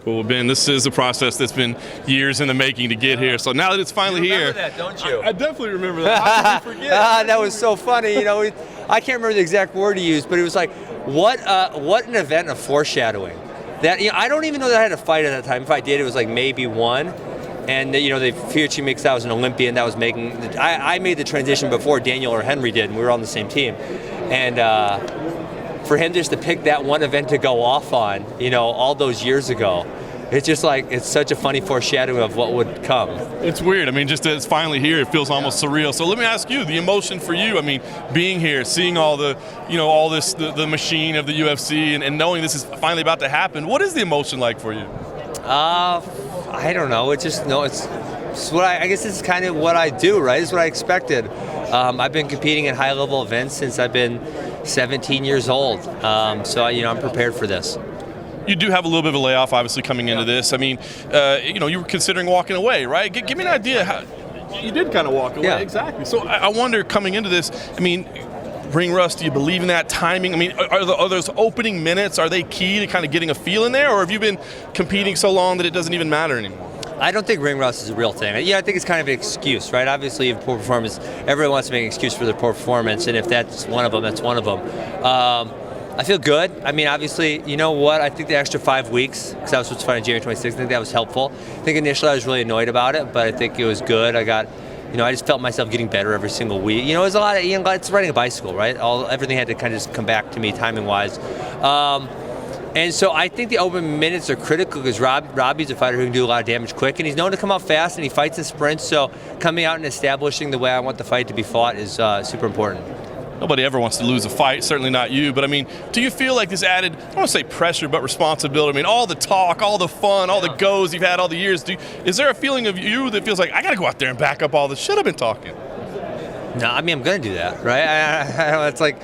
Well, Ben, this is a process that's been years in the making to get here. So now that it's finally you here, that, don't you? I definitely remember that. How can we forget? That was so funny. I can't remember the exact word he used, but it was like, what an event of foreshadowing. That I don't even know that I had a fight at that time. If I did, it was like maybe one. And the Fiochi mix, I was an Olympian that was making. I made the transition before Daniel or Henry did, and we were on the same team. And for him just to pick that one event to go off on, all those years ago, it's just like, it's such a funny foreshadowing of what would come. It's weird. I mean, just that it's finally here, it feels almost surreal. So let me ask you, the emotion for you, I mean, being here, seeing all the, all this, the machine of the UFC and knowing this is finally about to happen, what is the emotion like for you? I don't know. It's what I guess this is kind of what I do, right? It's what I expected. I've been competing in high-level events since I've been 17 years old. So, I'm prepared for this. You do have a little bit of a layoff, obviously, coming into this. I mean, you were considering walking away, right? Give me an idea how you did kind of walk away. Yeah. Exactly. So I wonder, coming into this, I mean, ring rust, do you believe in that timing? I mean, are those opening minutes, are they key to kind of getting a feel in there, or have you been competing so long that it doesn't even matter anymore? I don't think ring rust is a real thing. I think it's kind of an excuse, right? Obviously, you have poor performance. Everyone wants to make an excuse for their poor performance, and if that's one of them, that's one of them. I feel good. I mean, obviously, you know what? I think the extra 5 weeks, because I was supposed to fight on January 26th, I think that was helpful. I think initially I was really annoyed about it, but I think it was good. I just felt myself getting better every single week. It was a lot of, it's riding a bicycle, right? Everything had to kind of just come back to me timing-wise. And so I think the open minutes are critical because Robbie's a fighter who can do a lot of damage quick, and he's known to come out fast, and he fights in sprints, so coming out and establishing the way I want the fight to be fought is super important. Nobody ever wants to lose a fight, certainly not you, but I mean, do you feel like this added, I don't want to say pressure, but responsibility? I mean, all the talk, all the fun, all the goes you've had all the years, is there a feeling of you that feels like, I got to go out there and back up all the shit I've been talking? No, I mean, I'm going to do that, right? It's like,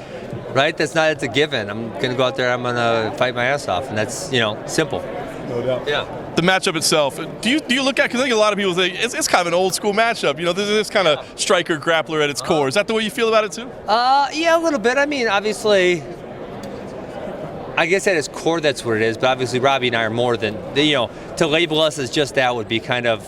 right, it's a given. I'm going to go out there, I'm going to fight my ass off, and that's, simple. No doubt. Yeah. The matchup itself, do you look at, because I think a lot of people say it's kind of an old school matchup, this kind of striker grappler at its core. Is that the way you feel about it too? Yeah, a little bit. I mean, obviously, I guess at its core that's what it is, but obviously Robbie and I are more than, to label us as just that would be kind of,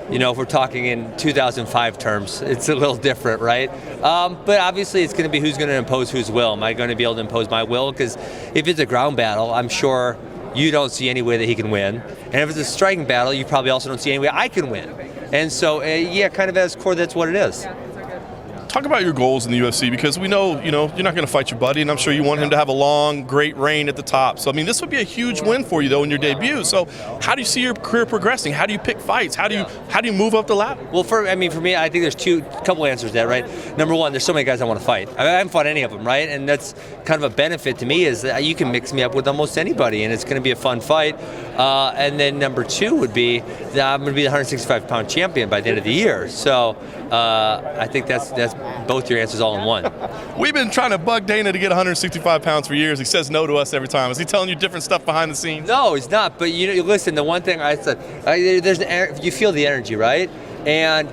if we're talking in 2005 terms, it's a little different, right? But obviously it's going to be who's going to impose whose will. Am I going to be able to impose my will? Because if it's a ground battle, I'm sure you don't see any way that he can win. And if it's a striking battle, you probably also don't see any way I can win. And so, kind of at its core, that's what it is. Talk about your goals in the UFC, because we know, you're not going to fight your buddy, and I'm sure you want him to have a long, great reign at the top. So, I mean, this would be a huge win for you, though, in your debut. So, how do you see your career progressing? How do you pick fights? How do you move up the ladder? Well, for me, I think there's couple answers to that, right? Number one, there's so many guys I want to fight. I haven't fought any of them, right? And that's kind of a benefit to me is that you can mix me up with almost anybody, and it's going to be a fun fight. And then number two would be that I'm going to be the 165-pound champion by the end of the year. So, I think that's both your answers all in one. We've been trying to bug Dana to get 165 pounds for years. He says no to us every time. Is he telling you different stuff behind the scenes? No, he's not. But listen, the one thing I said, you feel the energy, right? And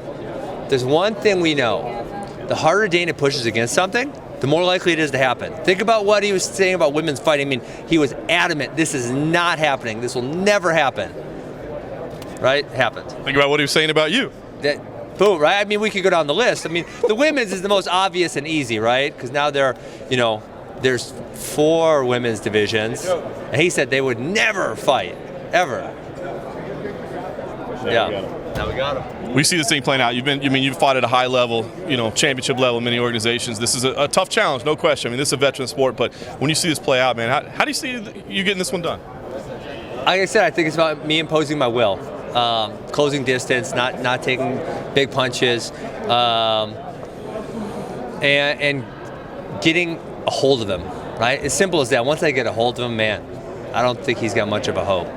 there's one thing we know. The harder Dana pushes against something, the more likely it is to happen. Think about what he was saying about women's fighting. I mean, he was adamant, this is not happening. This will never happen. Right? Happened. Think about what he was saying about you. Boom, right? I mean, we could go down the list. I mean, the women's is the most obvious and easy, right? Because now there's 4 women's divisions, and he said they would never fight, ever. Now we got him. We see this thing playing out. You've fought at a high level, championship level in many organizations. This is a tough challenge, no question. I mean, this is a veteran sport, but when you see this play out, man, how do you see you getting this one done? Like I said, I think it's about me imposing my will. Closing distance, not taking big punches, and getting a hold of him, right? As simple as that. Once I get a hold of him, man, I don't think he's got much of a hope.